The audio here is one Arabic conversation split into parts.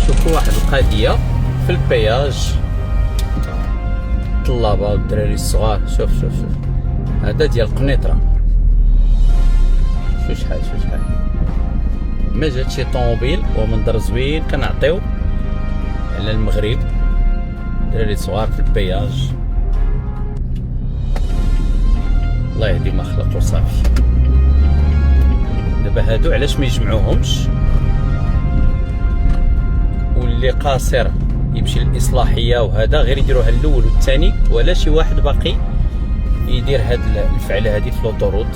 شوفوا واحد القضيه في البياج، الطلابه والدراري الصغار. شوف هذا ديال القنيطره. شوف شحال ما جات شي طوموبيل ومنظر زوين. كنعطيو على المغرب، دراري صغار في البياج. الله يهدي ما خلق وصافي. دابا هادو علاش ما يجمعوهمش واللي قاصر يمشي للاصلاحيه وهذا غير يديروها الاول والثاني، ولا شي واحد باقي يدير هاد الفعله هذه في لوطوروت.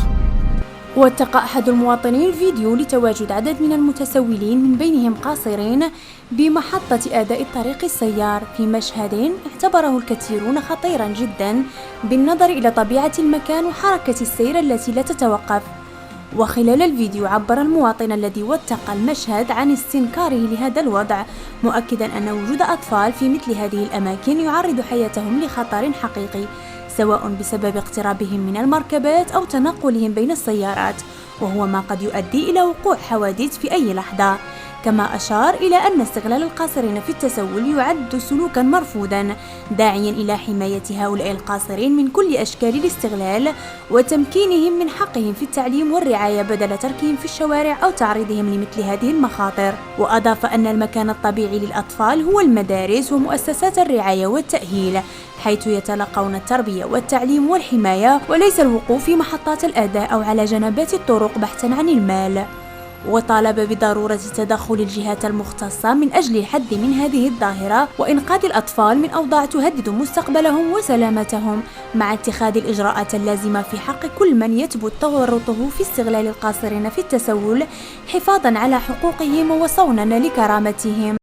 واتقى أحد المواطنين الفيديو لتواجد عدد من المتسولين من بينهم قاصرين بمحطة أداء الطريق السيار في مشهد اعتبره الكثيرون خطيرا جدا بالنظر إلى طبيعة المكان وحركة السير التي لا تتوقف. وخلال الفيديو عبر المواطن الذي وثق المشهد عن استنكاره لهذا الوضع، مؤكدا أن وجود أطفال في مثل هذه الأماكن يعرض حياتهم لخطر حقيقي، سواء بسبب اقترابهم من المركبات أو تنقلهم بين السيارات، وهو ما قد يؤدي إلى وقوع حوادث في أي لحظة. كما أشار إلى أن استغلال القاصرين في التسول يعد سلوكا مرفوضا، داعيا إلى حماية هؤلاء القاصرين من كل أشكال الاستغلال وتمكينهم من حقهم في التعليم والرعاية بدل تركهم في الشوارع أو تعريضهم لمثل هذه المخاطر. وأضاف أن المكان الطبيعي للأطفال هو المدارس ومؤسسات الرعاية والتأهيل، حيث يتلقون التربية والتعليم والحماية، وليس الوقوف في محطات الأداء أو على جنبات الطرق بحثا عن المال. وطالب بضرورة تدخل الجهات المختصة من أجل الحد من هذه الظاهرة وإنقاذ الأطفال من أوضاع تهدد مستقبلهم وسلامتهم، مع اتخاذ الإجراءات اللازمة في حق كل من يثبت تورطه في استغلال القاصرين في التسول، حفاظا على حقوقهم وصونا لكرامتهم.